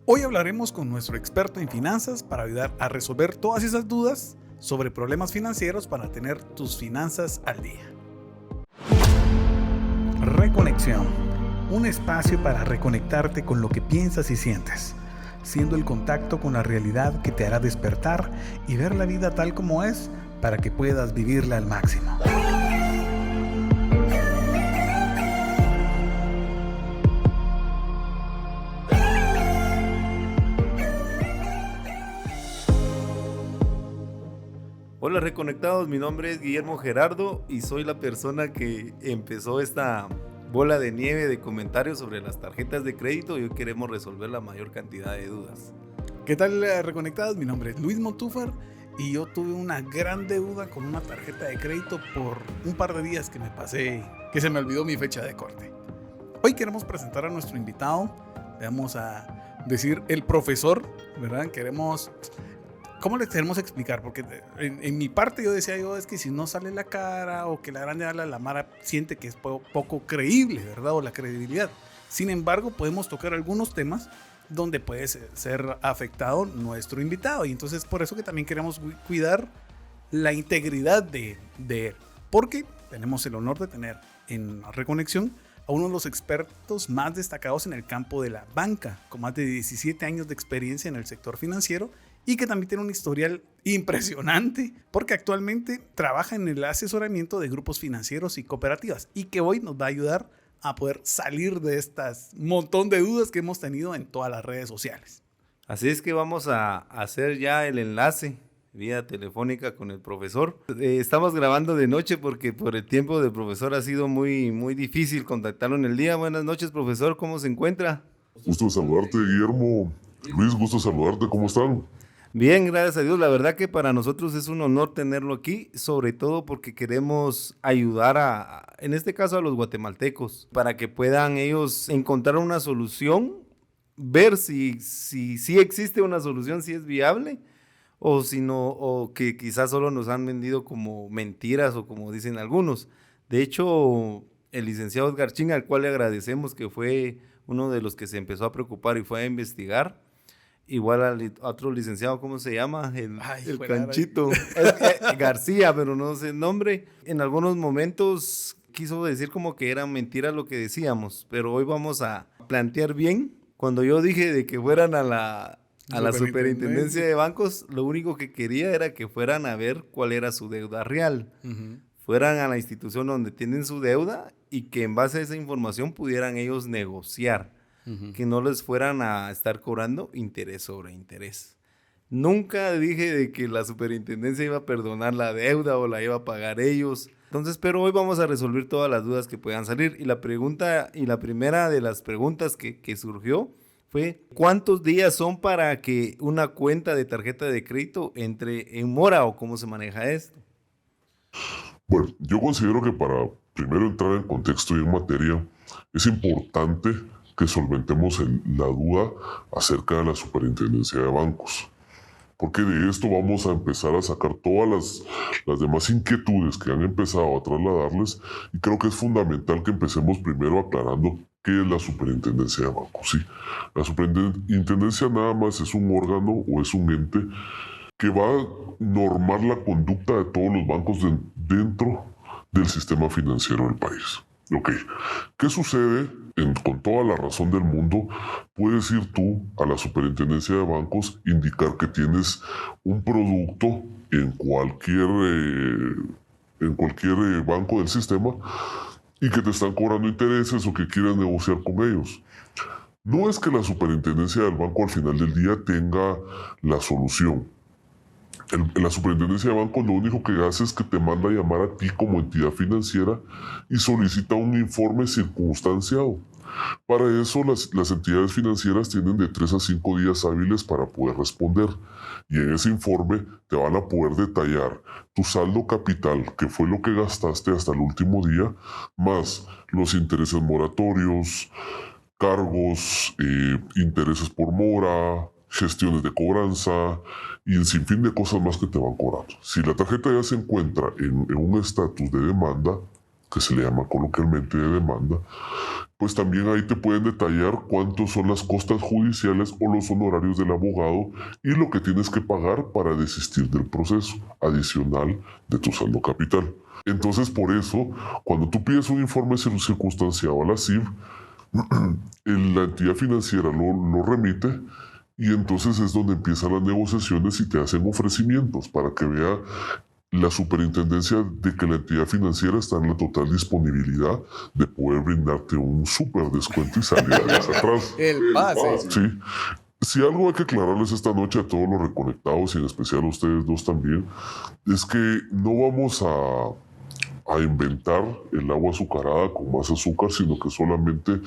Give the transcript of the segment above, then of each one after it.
Hoy hablaremos con nuestro experto en finanzas para ayudar a resolver todas esas dudas sobre problemas financieros para tener tus finanzas al día. Reconexión, un espacio para reconectarte con lo que piensas y sientes, siendo el contacto con la realidad que te hará despertar y ver la vida tal como es para que puedas vivirla al máximo. Hola reconectados, mi nombre es Guillermo Gerardo y soy la persona que empezó esta bola de nieve de comentarios sobre las tarjetas de crédito y hoy queremos resolver la mayor cantidad de dudas. ¿Qué tal, reconectados? Mi nombre es Luis Montúfar y yo tuve una gran deuda con una tarjeta de crédito por un par de días que me pasé, que se me olvidó mi fecha de corte. Hoy queremos presentar a nuestro invitado, le vamos a decir el profesor, ¿verdad? ¿Cómo les queremos explicar? Porque en mi parte yo decía es que si no sale la cara o que la grande habla, la Mara siente que es poco creíble, ¿verdad? O la credibilidad. Sin embargo, podemos tocar algunos temas donde puede ser afectado nuestro invitado. Y entonces por eso que también queremos cuidar la integridad de él. Porque tenemos el honor de tener en Reconexión a uno de los expertos más destacados en el campo de la banca, con más de 17 años de experiencia en el sector financiero y que también tiene un historial impresionante porque actualmente trabaja en el asesoramiento de grupos financieros y cooperativas y que hoy nos va a ayudar a poder salir de estas montón de dudas que hemos tenido en todas las redes sociales. Así es que vamos a hacer ya el enlace vía telefónica con el profesor. Estamos grabando de noche porque por el tiempo del profesor ha sido muy difícil contactarlo en el día. Buenas noches, profesor, ¿cómo se encuentra? Gusto saludarte, Guillermo. Luis, gusto saludarte, ¿cómo están? Bien, gracias a Dios. La verdad que para nosotros es un honor tenerlo aquí, sobre todo porque queremos ayudar en este caso a los guatemaltecos, para que puedan ellos encontrar una solución, ver si existe una solución, si es viable, o si no, o que quizás solo nos han vendido como mentiras o como dicen algunos. De hecho, el licenciado Edgar Ching, al cual le agradecemos que fue uno de los que se empezó a preocupar y fue a investigar, igual al otro licenciado, ¿cómo se llama? El Canchito. García, pero no sé el nombre. En algunos momentos quiso decir como que era mentira lo que decíamos, pero hoy vamos a plantear bien. Cuando yo dije de que fueran a la superintendencia de bancos, lo único que quería era que fueran a ver cuál era su deuda real. Uh-huh. Fueran a la institución donde tienen su deuda y que en base a esa información pudieran ellos negociar. Uh-huh. Que no les fueran a estar cobrando interés sobre interés. Nunca dije de que la superintendencia iba a perdonar la deuda o la iba a pagar ellos. Entonces, pero hoy vamos a resolver todas las dudas que puedan salir. Y la primera de las preguntas que surgió fue: ¿cuántos días son para que una cuenta de tarjeta de crédito entre en mora o cómo se maneja esto? Bueno, yo considero que para primero entrar en contexto y en materia, es importante que solventemos la duda acerca de la superintendencia de bancos. Porque de esto vamos a empezar a sacar todas las demás inquietudes que han empezado a trasladarles, y creo que es fundamental que empecemos primero aclarando qué es la superintendencia de bancos. ¿Sí? La superintendencia nada más es un órgano o es un ente que va a normar la conducta de todos los bancos dentro del sistema financiero del país. Ok, ¿qué sucede? Con toda la razón del mundo, puedes ir tú a la superintendencia de bancos, indicar que tienes un producto en cualquier banco del sistema y que te están cobrando intereses o que quieres negociar con ellos. No es que la superintendencia del banco al final del día tenga la solución. La superintendencia de bancos lo único que hace es que te manda a llamar a ti como entidad financiera y solicita un informe circunstanciado. Para eso las entidades financieras tienen de 3 a 5 días hábiles para poder responder, y en ese informe te van a poder detallar tu saldo capital, que fue lo que gastaste hasta el último día, más los intereses moratorios, cargos, intereses por mora, gestiones de cobranza y un sinfín de cosas más que te van cobrando. Si la tarjeta ya se encuentra en un estatus de demanda, que se le llama coloquialmente de demanda, pues también ahí te pueden detallar cuántos son las costas judiciales o los honorarios del abogado y lo que tienes que pagar para desistir del proceso, adicional de tu saldo capital. Entonces, por eso, cuando tú pides un informe circunstanciado a la CIF, la entidad financiera lo remite y entonces es donde empiezan las negociaciones y te hacen ofrecimientos para que vea la superintendencia de que la entidad financiera está en la total disponibilidad de poder brindarte un súper descuento y salir hacia atrás. El pase. Sí. Si algo hay que aclararles esta noche a todos los reconectados y en especial a ustedes dos también, es que no vamos a inventar el agua azucarada con más azúcar, sino que solamente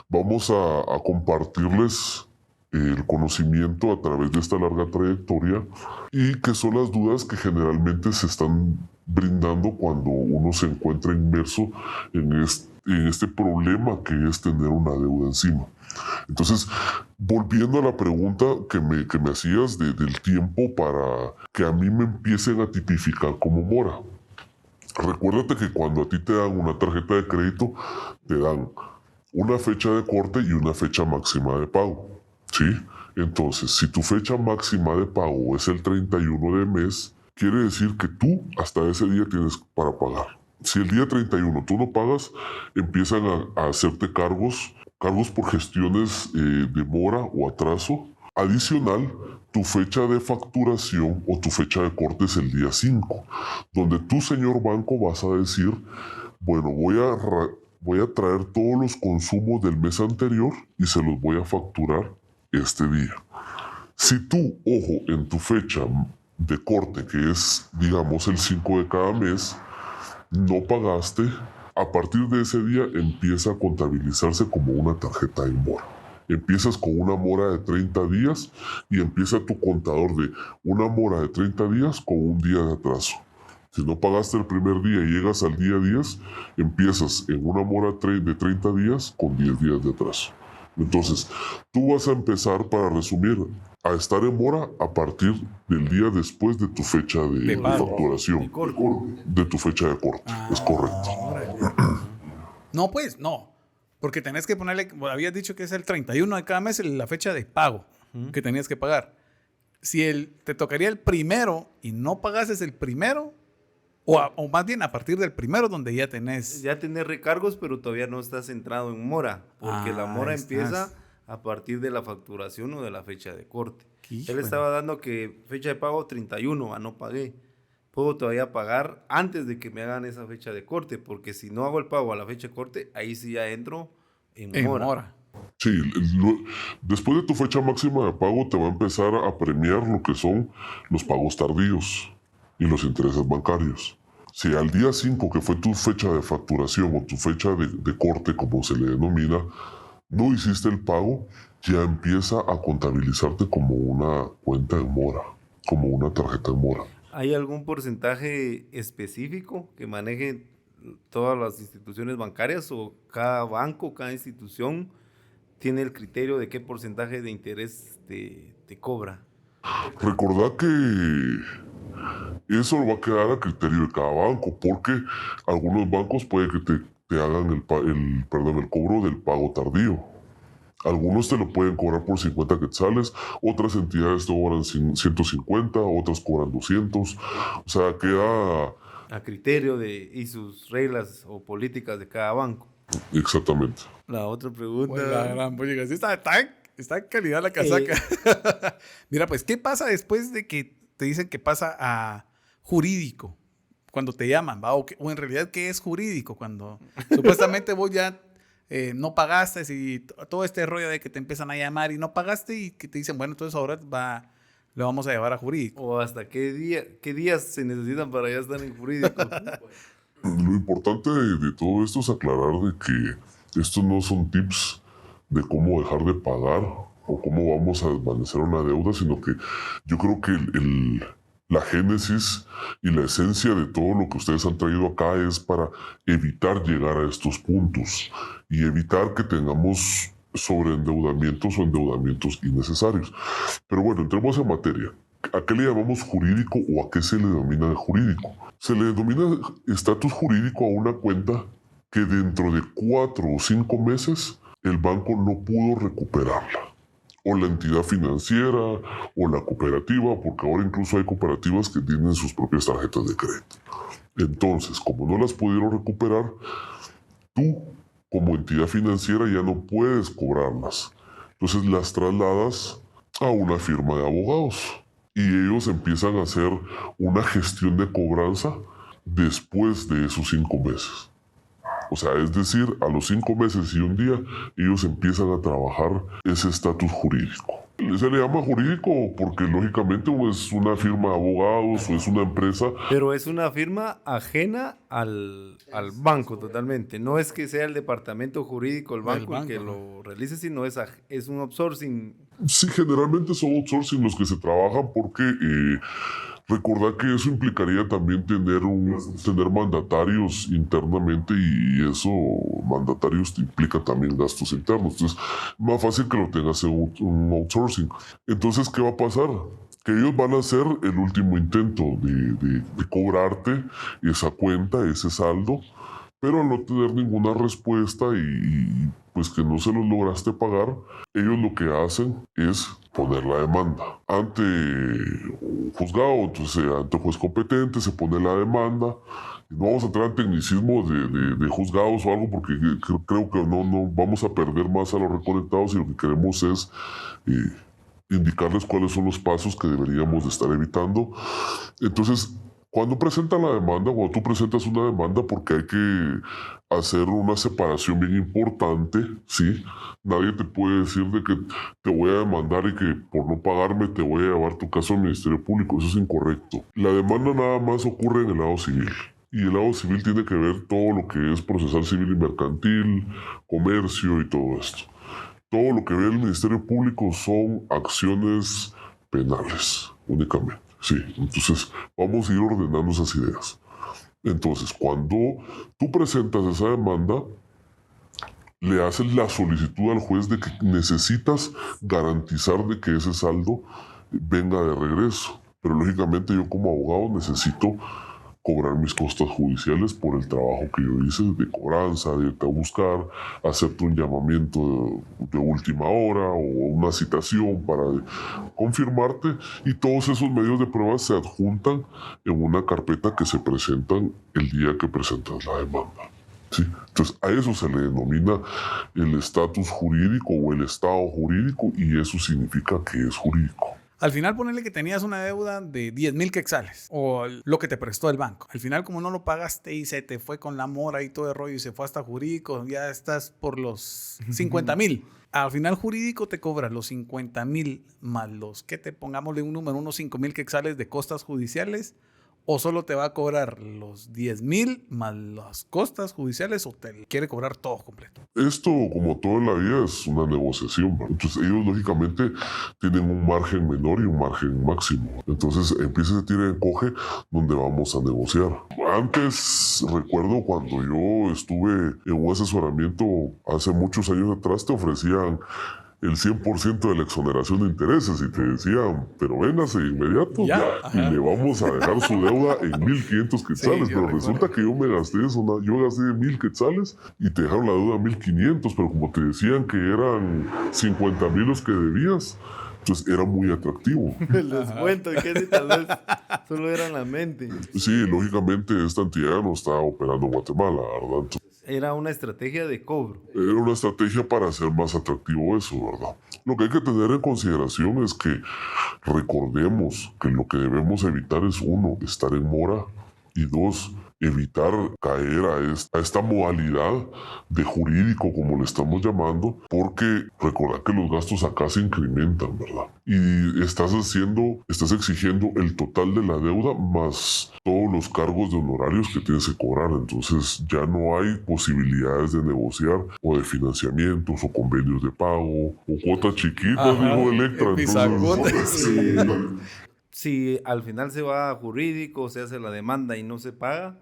vamos a compartirles el conocimiento a través de esta larga trayectoria y que son las dudas que generalmente se están brindando cuando uno se encuentra inmerso en este problema que es tener una deuda encima. Entonces, volviendo a la pregunta que me hacías del tiempo para que a mí me empiecen a tipificar como mora. Recuérdate que cuando a ti te dan una tarjeta de crédito, te dan una fecha de corte y una fecha máxima de pago. ¿Sí? Entonces, si tu fecha máxima de pago es el 31 de mes, quiere decir que tú hasta ese día tienes para pagar. Si el día 31 tú no pagas, empiezan a hacerte cargos por gestiones de mora o atraso. Adicional, tu fecha de facturación o tu fecha de corte es el día 5, donde tú, señor banco, vas a decir, bueno, voy a traer todos los consumos del mes anterior y se los voy a facturar este día. Si tú, ojo, en tu fecha de corte, que es, digamos, el 5 de cada mes, no pagaste, a partir de ese día empieza a contabilizarse como una tarjeta de mora. Empiezas con una mora de 30 días y empieza tu contador de una mora de 30 días con un día de atraso. Si no pagaste el primer día y llegas al día 10, empiezas en una mora de 30 días con 10 días de atraso. Entonces, tú vas a empezar, para resumir, a estar en mora a partir del día después de tu fecha de facturación, de tu fecha de corte. Es correcto. No, pues, no. Porque tenés que ponerle, habías dicho que es el 31 de cada mes la fecha de pago que tenías que pagar. Si te tocaría el primero y no pagases el primero, o más bien a partir del primero donde ya tenés... Ya tenés recargos, pero todavía no estás centrado en mora, porque la mora empieza a partir de la facturación o de la fecha de corte. Él estaba dando que fecha de pago 31, no pagué. Puedo todavía pagar antes de que me hagan esa fecha de corte, porque si no hago el pago a la fecha de corte, ahí sí ya entro en mora. Sí, después de tu fecha máxima de pago te va a empezar a premiar lo que son los pagos tardíos y los intereses bancarios. Si al día 5, que fue tu fecha de facturación o tu fecha de corte, como se le denomina, no hiciste el pago, ya empieza a contabilizarte como una cuenta en mora, como una tarjeta en mora. ¿Hay algún porcentaje específico que maneje todas las instituciones bancarias o cada banco, cada institución tiene el criterio de qué porcentaje de interés te cobra? Recordá que eso va a quedar a criterio de cada banco, porque algunos bancos puede que te hagan el cobro del pago tardío. Algunos te lo pueden cobrar por 50 quetzales, otras entidades te cobran 150, otras cobran 200. O sea, queda a criterio y sus reglas o políticas de cada banco. Exactamente. La otra pregunta. Pues la gran política. Sí, está en calidad la casaca. Mira, pues, ¿qué pasa después de que te dicen que pasa a jurídico? Cuando te llaman, ¿va? O en realidad, ¿qué es jurídico? Cuando supuestamente vos ya no pagaste y todo este rollo de que te empiezan a llamar y no pagaste y que te dicen, bueno, entonces ahora lo vamos a llevar a jurídico. ¿O hasta qué días se necesitan para ya estar en jurídico? Lo importante de todo esto es aclarar de que estos no son tips de cómo dejar de pagar o cómo vamos a desvanecer una deuda, sino que yo creo que la génesis y la esencia de todo lo que ustedes han traído acá es para evitar llegar a estos puntos y evitar que tengamos sobreendeudamientos o endeudamientos innecesarios. Pero bueno, entremos en materia. ¿A qué le llamamos jurídico o a qué se le denomina de jurídico? Se le denomina estatus jurídico a una cuenta que dentro de 4 o 5 meses el banco no pudo recuperarla. O la entidad financiera o la cooperativa, porque ahora incluso hay cooperativas que tienen sus propias tarjetas de crédito. Entonces, como no las pudieron recuperar, tú como entidad financiera ya no puedes cobrarlas. Entonces las trasladas a una firma de abogados y ellos empiezan a hacer una gestión de cobranza después de esos 5 meses. O sea, es decir, a los 5 meses y un día, ellos empiezan a trabajar ese estatus jurídico. Se le llama jurídico porque lógicamente o es una firma de abogados o es una empresa. Pero es una firma ajena al banco totalmente. No es que sea el departamento jurídico del banco el que lo realice, sino es un outsourcing. Sí, generalmente son outsourcing los que se trabajan porque recordar que eso implicaría también tener mandatarios internamente y eso, mandatarios implica también gastos internos. Entonces, más fácil que lo tengas en un outsourcing. Entonces, ¿qué va a pasar? Que ellos van a hacer el último intento de cobrarte esa cuenta, ese saldo, pero al no tener ninguna respuesta y pues que no se los lograste pagar, ellos lo que hacen es poner la demanda ante un juzgado, entonces ante un juez competente se pone la demanda. No vamos a entrar en tecnicismos de juzgados o algo porque creo que no vamos a perder más a los reconectados y lo que queremos es indicarles cuáles son los pasos que deberíamos de estar evitando. Entonces, cuando presentan la demanda, cuando tú presentas una demanda, porque hay que hacer una separación bien importante, ¿sí? Nadie te puede decir de que te voy a demandar y que por no pagarme te voy a llevar tu caso al Ministerio Público. Eso es incorrecto. La demanda nada más ocurre en el lado civil. Y el lado civil tiene que ver todo lo que es procesal civil y mercantil, comercio y todo esto. Todo lo que ve el Ministerio Público son acciones penales, únicamente. Sí, entonces vamos a ir ordenando esas ideas. Entonces, cuando tú presentas esa demanda, le haces la solicitud al juez de que necesitas garantizar de que ese saldo venga de regreso. Pero lógicamente yo como abogado necesito cobrar mis costas judiciales por el trabajo que yo hice de cobranza, de irte a buscar, hacerte un llamamiento de última hora o una citación para confirmarte, y todos esos medios de prueba se adjuntan en una carpeta que se presentan el día que presentas la demanda. ¿Sí? Entonces a eso se le denomina el estatus jurídico o el estado jurídico y eso significa que es jurídico. Al final ponerle que tenías una deuda de 10,000 quetzales o lo que te prestó el banco. Al final como no lo pagaste y se te fue con la mora y todo el rollo y se fue hasta jurídico, ya estás por los 50,000. Al final jurídico te cobra los 50,000 más los que te pongámosle un número, unos 5,000 quetzales de costas judiciales, o solo te va a cobrar los 10,000 más las costas judiciales o te quiere cobrar todo completo. Esto, como todo en la vida, es una negociación, ¿verdad? Entonces ellos lógicamente tienen un margen menor y un margen máximo. Entonces empieza ese tira y encoge donde vamos a negociar. Antes, recuerdo cuando yo estuve en un asesoramiento hace muchos años atrás, te ofrecían el 100% de la exoneración de intereses y te decían, pero véngase inmediato y le vamos a dejar su deuda en 1,500 quetzales. Sí, pero resulta que yo me gasté eso, yo gasté 1,000 quetzales y te dejaron la deuda en 1,500, pero como te decían que eran 50,000 los que debías, entonces era muy atractivo. El descuento, que tal vez solo era en la mente. Sí, lógicamente esta entidad no está operando en Guatemala, ¿verdad? Entonces, era una estrategia de cobro. Era una estrategia para hacer más atractivo eso, ¿verdad? Lo que hay que tener en consideración es que recordemos que lo que debemos evitar es, uno, estar en mora y dos, evitar caer a esta modalidad de jurídico, como le estamos llamando, porque recordad que los gastos acá se incrementan, ¿verdad? Y estás exigiendo el total de la deuda más todos los cargos de honorarios que tienes que cobrar. Entonces ya no hay posibilidades de negociar o de financiamientos o convenios de pago o cuotas chiquitas, dijo Electra. Si al final se va a jurídico, se hace la demanda y no se paga,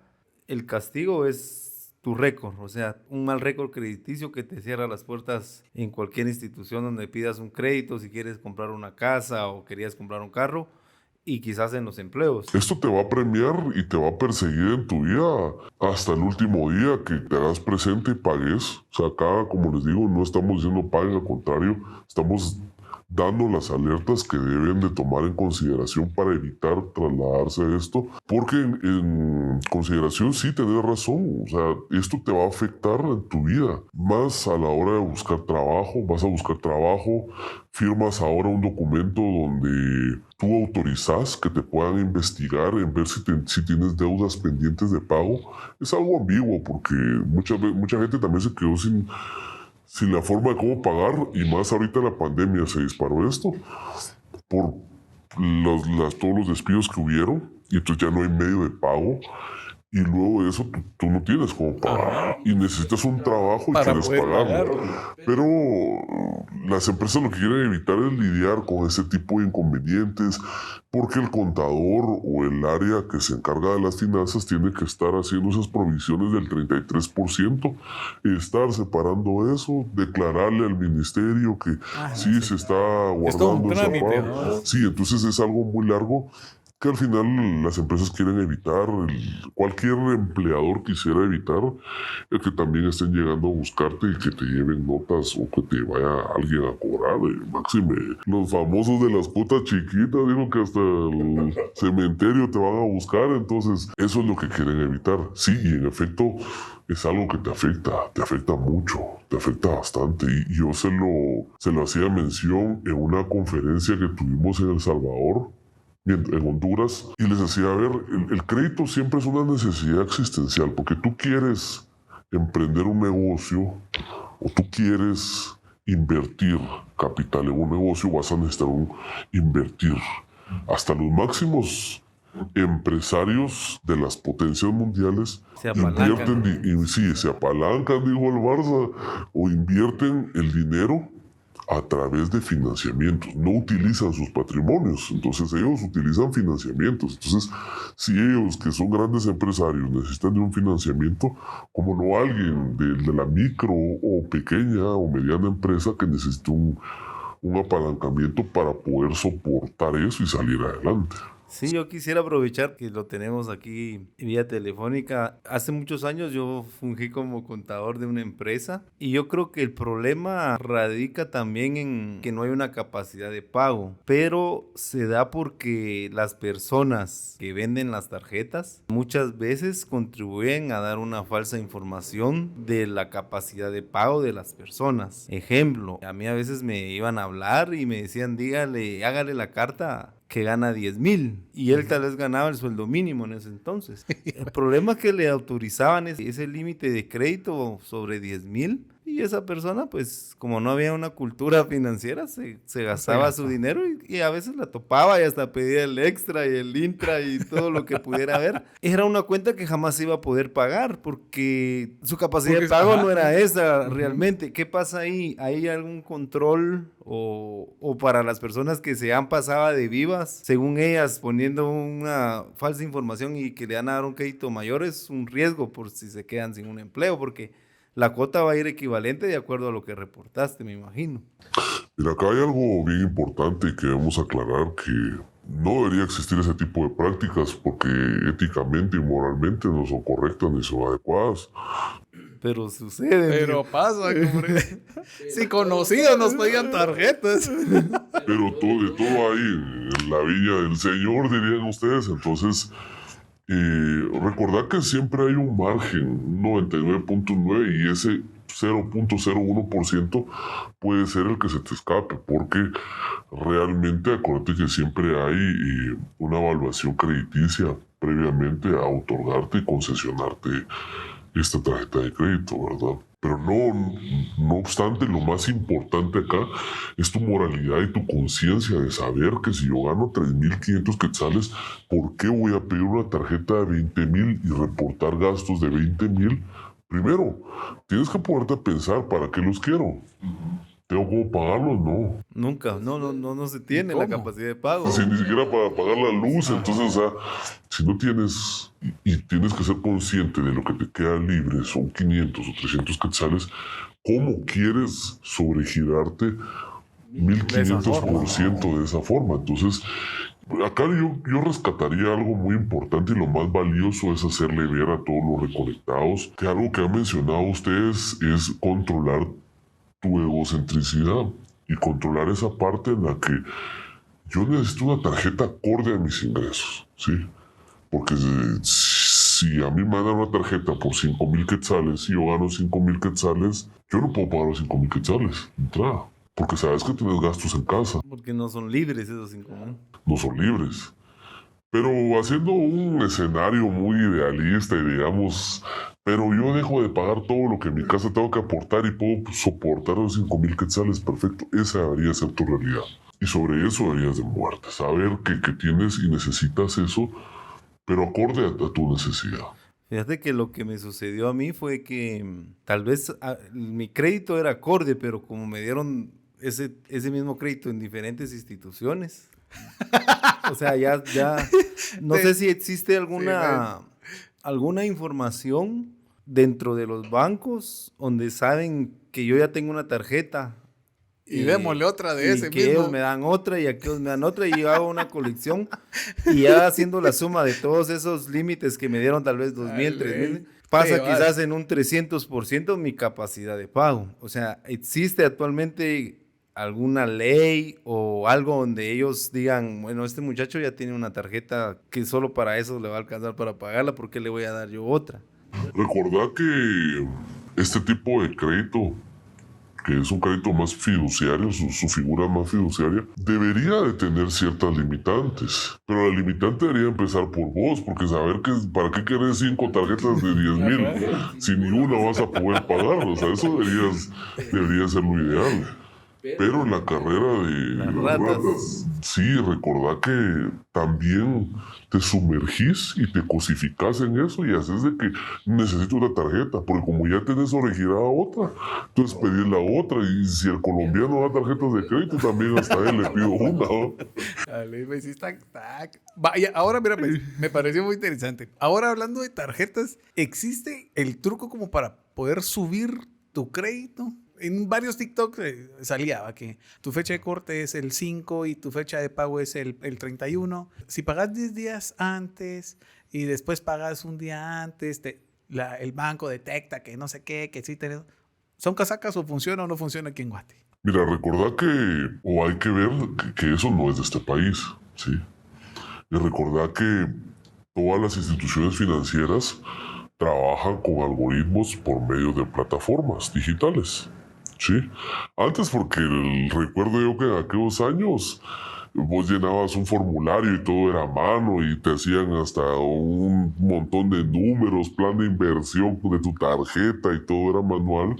el castigo es tu récord, o sea, un mal récord crediticio que te cierra las puertas en cualquier institución donde pidas un crédito, si quieres comprar una casa o querías comprar un carro, y quizás en los empleos. Esto te va a premiar y te va a perseguir en tu vida hasta el último día que te hagas presente y pagues. O sea, acá, como les digo, no estamos diciendo paguen, al contrario, estamos dando las alertas que deben de tomar en consideración para evitar trasladarse a esto, porque en consideración sí tenés razón, o sea, esto te va a afectar en tu vida, más a la hora de buscar trabajo, vas a buscar trabajo, firmas ahora un documento donde tú autorizas que te puedan investigar en ver si tienes deudas pendientes de pago. Es algo ambiguo porque mucha gente también se quedó sin la forma de cómo pagar, y más ahorita la pandemia se disparó esto por todos los despidos que hubieron, y entonces ya no hay medio de pago, y luego de eso tú no tienes cómo pagar y necesitas un trabajo y para quieres poder pagarlo. pagar. Pero las empresas lo que quieren evitar es lidiar con ese tipo de inconvenientes, porque el contador o el área que se encarga de las finanzas tiene que estar haciendo esas provisiones del 33%, estar separando eso, declararle al ministerio que sí se está Es todo un guardando esa trámite, parte. ¿no? Sí, entonces es algo muy largo que al final las empresas quieren evitar. Cualquier empleador quisiera evitar el que también estén llegando a buscarte y que te lleven notas o que te vaya alguien a cobrar. Máxime, los famosos de las cuotas chiquitas, digo que hasta el cementerio te van a buscar. Entonces eso es lo que quieren evitar. Sí, y en efecto es algo que te afecta mucho, te afecta bastante. Y yo se lo hacía mención en una conferencia que tuvimos en El Salvador, en Honduras, y les decía, a ver, el crédito siempre es una necesidad existencial, porque tú quieres emprender un negocio o tú quieres invertir capital en un negocio, vas a necesitar invertir. Hasta los máximos empresarios de las potencias mundiales Se apalancan. invierten, sí, se apalancan, dijo el Barça, o invierten el dinero a través de financiamientos, no utilizan sus patrimonios, entonces ellos utilizan financiamientos. Entonces, si ellos, que son grandes empresarios, necesitan de un financiamiento, como no alguien de la micro o pequeña o mediana empresa que necesita un apalancamiento para poder soportar eso y salir adelante. Sí, yo quisiera aprovechar que lo tenemos aquí vía telefónica. Hace muchos años yo fungí como contador de una empresa y yo creo que el problema radica también en que no hay una capacidad de pago, pero se da porque las personas que venden las tarjetas muchas veces contribuyen a dar una falsa información de la capacidad de pago de las personas. Ejemplo, a mí a veces me iban a hablar y me decían, hágale la carta que gana 10,000 y él tal vez ganaba el sueldo mínimo en ese entonces. El problema es que le autorizaban ese límite de crédito sobre 10,000 y esa persona, pues como no había una cultura financiera, se gastaba su dinero y a veces la topaba y hasta pedía el extra y el intra y todo lo que pudiera haber. Era una cuenta que jamás iba a poder pagar porque su capacidad de pago no era esa realmente. ¿Qué pasa ahí? ¿Hay algún control o para las personas que se han pasado de vivas, según ellas, poniendo una falsa información y que le van a dar un crédito mayor? Es un riesgo por si se quedan sin un empleo, porque la cuota va a ir equivalente de acuerdo a lo que reportaste, me imagino. Mira, acá hay algo bien importante que debemos aclarar, que no debería existir ese tipo de prácticas porque éticamente y moralmente no son correctas ni son adecuadas. Pero sucede. Pero pasa, hombre. Si conocidos nos pedían tarjetas. Pero de todo hay en la viña del Señor, dirían ustedes. Entonces, recordad que siempre hay un margen, 99.9, y ese 0.01% puede ser el que se te escape, porque realmente acuérdate que siempre hay una evaluación crediticia previamente a otorgarte y concesionarte esta tarjeta de crédito, ¿verdad? Pero no obstante, lo más importante acá es tu moralidad y tu conciencia de saber que si yo gano 3,500 quetzales, ¿por qué voy a pedir una tarjeta de 20,000 y reportar gastos de 20,000? Primero, tienes que poderte pensar, ¿para qué los quiero? ¿Tengo cómo pagarlos? No. Nunca, no se tiene la capacidad de pago. Si ni siquiera para pagar la luz, entonces, o sea, si no tienes, y tienes que ser consciente de lo que te queda libre, son 500 o 300 quetzales, ¿cómo quieres sobregirarte 1,500% de esa forma? Entonces, Acá yo rescataría algo muy importante y lo más valioso es hacerle ver a todos los reconectados que algo que han mencionado ustedes es controlar tu egocentricidad y controlar esa parte en la que yo necesito una tarjeta acorde a mis ingresos, ¿sí? Porque si a mí me dan una tarjeta por 5,000 quetzales y yo gano 5,000 quetzales, yo no puedo pagar los 5,000 quetzales de entrada. Porque sabes que tienes gastos en casa. Porque no son libres esos 5. No son libres. Pero haciendo un escenario muy idealista y digamos, pero yo dejo de pagar todo lo que en mi casa tengo que aportar y puedo soportar los 5,000 quetzales, perfecto. Esa debería ser tu realidad. Y sobre eso deberías de moverte. Saber que tienes y necesitas eso, pero acorde a tu necesidad. Fíjate que lo que me sucedió a mí fue que tal vez mi crédito era acorde, pero como me dieron ese mismo crédito en diferentes instituciones, o sea, ya no sé si existe alguna información dentro de los bancos donde saben que yo ya tengo una tarjeta. Y démosle otra de ese que mismo. ellos me dan otra y aquellos me dan otra y yo hago una colección y ya haciendo la suma de todos esos límites que me dieron tal vez 2,000, 3,000, pasa quizás en un 300% mi capacidad de pago. O sea, ¿existe actualmente alguna ley o algo donde ellos digan, bueno, este muchacho ya tiene una tarjeta que solo para eso le va a alcanzar para pagarla, ¿por qué le voy a dar yo otra? Recordad que este tipo de crédito, que es un crédito más fiduciario, su figura más fiduciaria, debería de tener ciertas limitantes. Pero la limitante debería empezar por vos, porque saber que para qué querés 5 tarjetas de 10,000 si ni una vas a poder pagar. O sea, eso debería ser lo ideal. Pero en la carrera de las ratas, sí, recordá que también te sumergís y te cosificás en eso y haces de que necesito una tarjeta, porque como ya tenés originada otra, entonces pedís la otra y si el colombiano da tarjetas de crédito, también hasta él le pido una, ¿no? Dale, me hiciste tac. Vaya, ahora mira, me pareció muy interesante. Ahora hablando de tarjetas, ¿existe el truco como para poder subir tu crédito? En varios TikToks salía que tu fecha de corte es el 5 y tu fecha de pago es el 31. Si pagas 10 días antes y después pagas un día antes, el banco detecta que no sé qué, que sí tenés. ¿Son casacas o funciona o no funciona aquí en Guate? Mira, recordá o hay que ver que eso no es de este país, ¿sí? Y recordá que todas las instituciones financieras trabajan con algoritmos por medio de plataformas digitales. Sí, antes porque recuerdo yo que en aquellos años vos llenabas un formulario y todo era a mano y te hacían hasta un montón de números, plan de inversión de tu tarjeta y todo era manual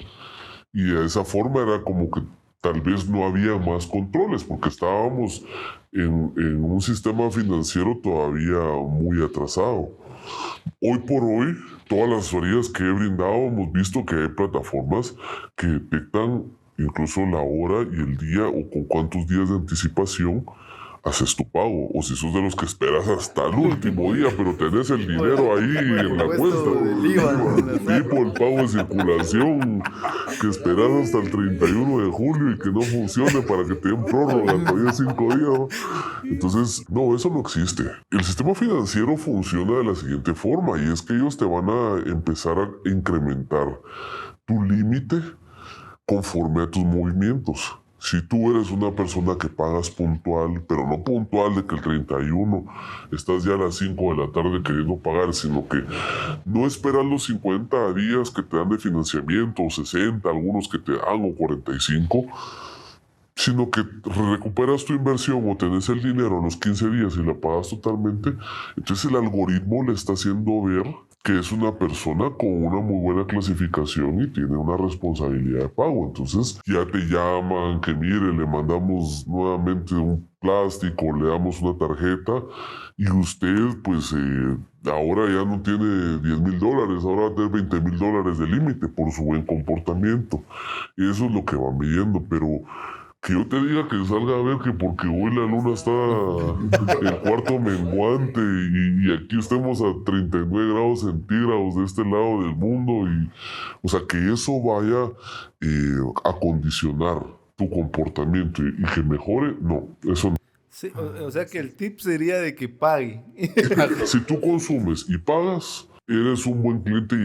y de esa forma era como que tal vez no había más controles porque estábamos en un sistema financiero todavía muy atrasado. Hoy por hoy, todas las asesorías que he brindado hemos visto que hay plataformas que detectan incluso la hora y el día o con cuántos días de anticipación haces tu pago. O si sos de los que esperas hasta el último día, pero tenés el dinero ahí en la cuenta. Tipo el pago de circulación que esperas hasta el 31 de julio y que no funcione para que te den prórroga todavía 5 días. ¿No? Entonces, no, eso no existe. El sistema financiero funciona de la siguiente forma y es que ellos te van a empezar a incrementar tu límite conforme a tus movimientos. Si tú eres una persona que pagas puntual, pero no puntual de que el 31 estás ya a las 5 de la tarde queriendo pagar, sino que no esperas los 50 días que te dan de financiamiento, o 60, algunos que te dan, o 45, sino que recuperas tu inversión o tenés el dinero en los 15 días y la pagas totalmente, entonces el algoritmo le está haciendo ver que es una persona con una muy buena clasificación y tiene una responsabilidad de pago. Entonces ya te llaman, que mire, le mandamos nuevamente un plástico, le damos una tarjeta y usted pues ahora ya no tiene $10,000, ahora va a tener $20,000 de límite por su buen comportamiento. Y eso es lo que van midiendo, pero que yo te diga que salga a ver que porque hoy la luna está en cuarto menguante y aquí estemos a 39 grados centígrados de este lado del mundo y, o sea, que eso vaya a condicionar tu comportamiento y que mejore, no, eso no. Sí, o sea que el tip sería de que pague. Si tú consumes y pagas, eres un buen cliente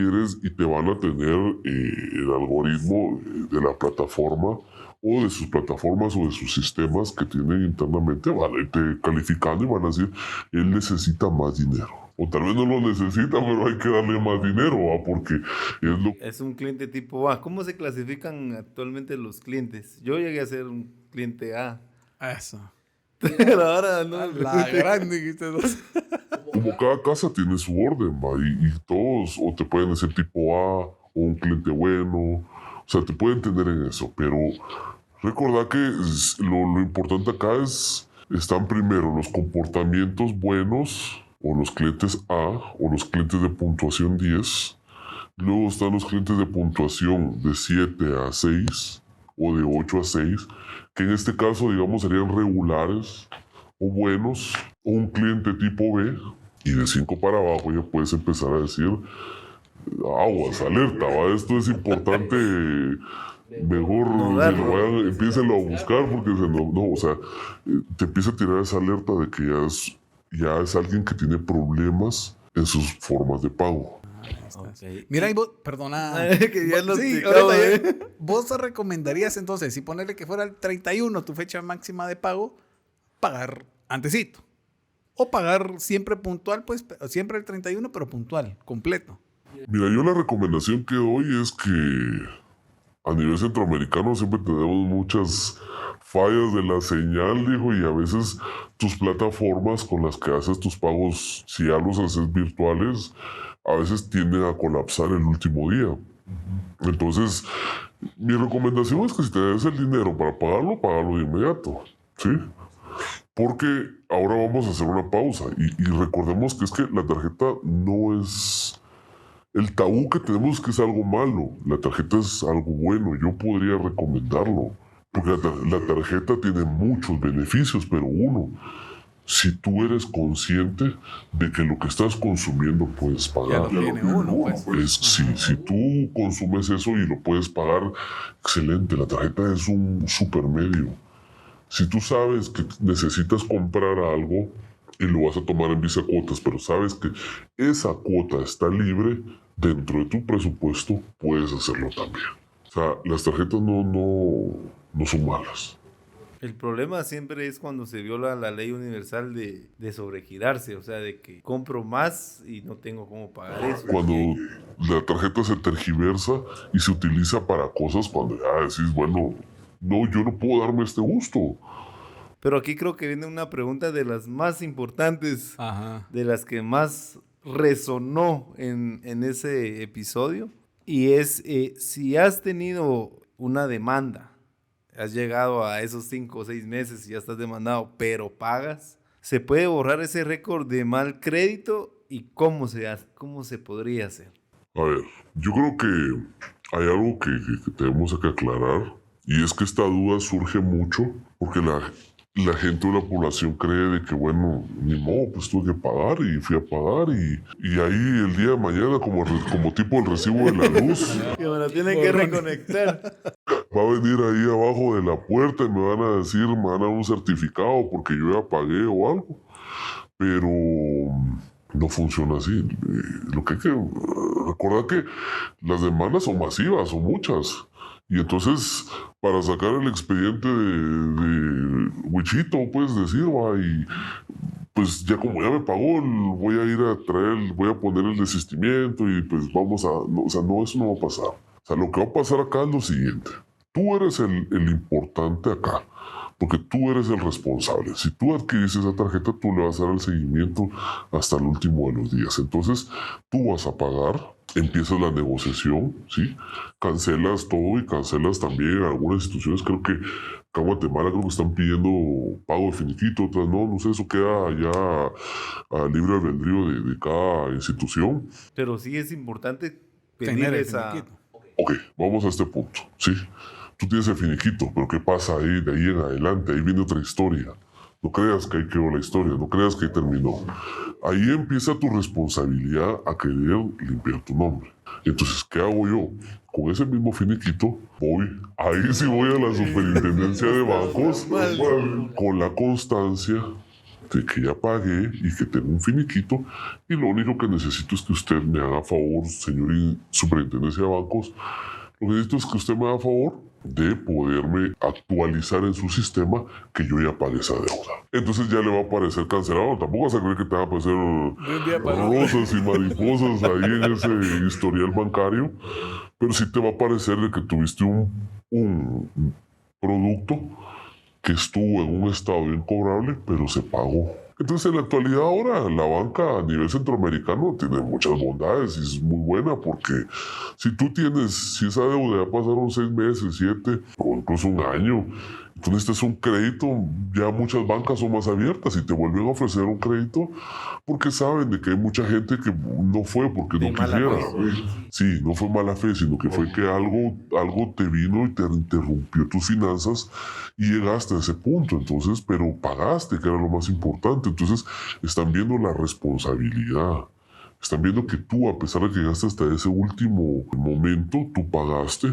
y te van a tener el algoritmo de la plataforma o de sus plataformas o de sus sistemas que tienen internamente, van a irte calificando y van a decir, él necesita más dinero. O tal vez no lo necesita, pero hay que darle más dinero, ¿va? Porque es lo Es un cliente tipo A. ¿Cómo se clasifican actualmente los clientes? Yo llegué a ser un cliente A. Eso. Pero ahora no. La grande que ustedes dos. como cada casa tiene su orden, ¿va? Y todos, o te pueden decir tipo A, o un cliente bueno, o sea, te pueden tener en eso, pero recordad que lo importante acá están primero los comportamientos buenos, o los clientes A, o los clientes de puntuación 10, luego están los clientes de puntuación de 7 a 6, o de 8 a 6, que en este caso, digamos, serían regulares, o buenos, o un cliente tipo B, y de 5 para abajo ya puedes empezar a decir, aguas, alerta, ¿va? Esto es importante, mejor empiecenlo a buscar porque o sea, te empieza a tirar esa alerta de que ya es alguien que tiene problemas en sus formas de pago. Okay. Mira, y vos, perdona. Que ya lo sí, explicaba, ahorita ya. ¿Vos recomendarías entonces, si ponerle que fuera el 31 tu fecha máxima de pago, pagar antesito? O pagar siempre puntual, pues siempre el 31, pero puntual, completo. Mira, yo la recomendación que doy es que a nivel centroamericano siempre tenemos muchas fallas de la señal, dijo, y a veces tus plataformas con las que haces tus pagos, si ya los haces virtuales, a veces tienden a colapsar el último día. Entonces, mi recomendación es que si te des el dinero para pagarlo, págalo de inmediato, ¿sí? Porque ahora vamos a hacer una pausa y recordemos que es que la tarjeta no es... El tabú que tenemos es que es algo malo. La tarjeta es algo bueno. Yo podría recomendarlo. Porque la tarjeta tiene muchos beneficios, pero uno, si tú eres consciente de que lo que estás consumiendo puedes pagar. Ya lo tiene uno, pues. Si tú consumes eso y lo puedes pagar, excelente. La tarjeta es un super medio. Si tú sabes que necesitas comprar algo y lo vas a tomar en Visa Cuotas, pero sabes que esa cuota está libre dentro de tu presupuesto, puedes hacerlo también. O sea, las tarjetas no son malas. El problema siempre es cuando se viola la ley universal de sobregirarse, o sea, de que compro más y no tengo cómo pagar eso. Cuando la tarjeta se tergiversa y se utiliza para cosas cuando ya decís, bueno, no, yo no puedo darme este gusto. Pero aquí creo que viene una pregunta de las más importantes, Ajá. de las que más resonó en ese episodio, y es si has tenido una demanda, has llegado a esos 5 o 6 meses y ya estás demandado, pero pagas, ¿se puede borrar ese récord de mal crédito y cómo se hace, cómo se podría hacer? A ver, yo creo que hay algo que tenemos que aclarar, y es que esta duda surge mucho porque la gente o la población cree de que, bueno, ni modo, pues tuve que pagar y fui a pagar y ahí el día de mañana, como tipo el recibo de la luz, Que me lo tienen que reconectar. va a venir ahí abajo de la puerta y me van a decir, me van a dar un certificado porque yo ya pagué o algo. Pero no funciona así. Lo que hay que recordar que las demandas son masivas, son muchas. Y entonces, para sacar el expediente de Wichito, pues decir, va, y pues ya como ya me pagó, voy a ir a traer, voy a poner el desistimiento y pues vamos a, no, o sea, no, eso no va a pasar. O sea, lo que va a pasar acá es lo siguiente. Tú eres el importante acá, porque tú eres el responsable. Si tú adquiriste esa tarjeta, tú le vas a dar el seguimiento hasta el último de los días. Entonces, tú vas a pagar, empiezas la negociación, ¿sí? Cancelas todo y cancelas también algunas instituciones. Creo que acá en Guatemala creo que están pidiendo pago de finiquito, otras no sé, eso queda ya a libre albedrío de cada institución. Pero sí es importante pedir Tener el esa... finiquito. Ok, vamos a este punto, ¿sí? Tú tienes el finiquito, pero ¿qué pasa ahí, de ahí en adelante? Ahí viene otra historia. No creas que ahí quedó la historia, no creas que ahí terminó. Ahí empieza tu responsabilidad a querer limpiar tu nombre. Entonces, ¿qué hago yo? Con ese mismo finiquito, ahí sí voy a la superintendencia de bancos con la constancia de que ya pagué y que tengo un finiquito, y lo único que necesito es que usted me haga favor, señor superintendencia de bancos, lo que necesito es que usted me haga favor de poderme actualizar en su sistema que yo ya pagué esa deuda. Entonces ya le va a aparecer cancelado. Tampoco vas a creer que te va a aparecer rosas y mariposas ahí en ese historial bancario, pero sí te va a aparecer de que tuviste un producto que estuvo en un estado incobrable, pero se pagó. Entonces, en la actualidad ahora, la banca a nivel centroamericano tiene muchas bondades y es muy buena, porque si esa deuda ya pasaron 6 meses, 7 o incluso un año, tú necesitas un crédito, ya muchas bancas son más abiertas y te vuelven a ofrecer un crédito porque saben de que hay mucha gente que no fue porque no quisiera. Sí, no fue mala fe, sino que fue que algo te vino y te interrumpió tus finanzas y llegaste a ese punto. Entonces, pero pagaste, que era lo más importante. Entonces, están viendo la responsabilidad. Están viendo que tú, a pesar de que llegaste hasta ese último momento, tú pagaste.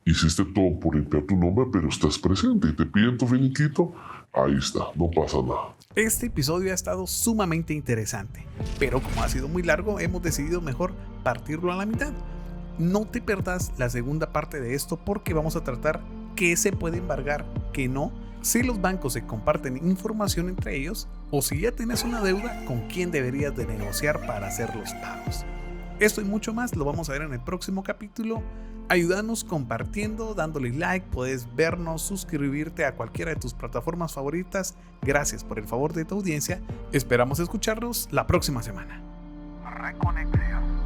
Hiciste todo por limpiar tu nombre, pero estás presente y te piden tu finiquito. Ahí está, no pasa nada. Este episodio ha estado sumamente interesante, pero como ha sido muy largo, hemos decidido mejor partirlo a la mitad. No te perdas la segunda parte de esto, porque vamos a tratar qué se puede embargar, qué no, si los bancos se comparten información entre ellos, o si ya tienes una deuda, con quién deberías de negociar para hacer los pagos. Esto y mucho más lo vamos a ver en el próximo capítulo. Ayúdanos compartiendo, dándole like, puedes vernos, suscribirte a cualquiera de tus plataformas favoritas. Gracias por el favor de tu audiencia. Esperamos escucharnos la próxima semana. Reconexión.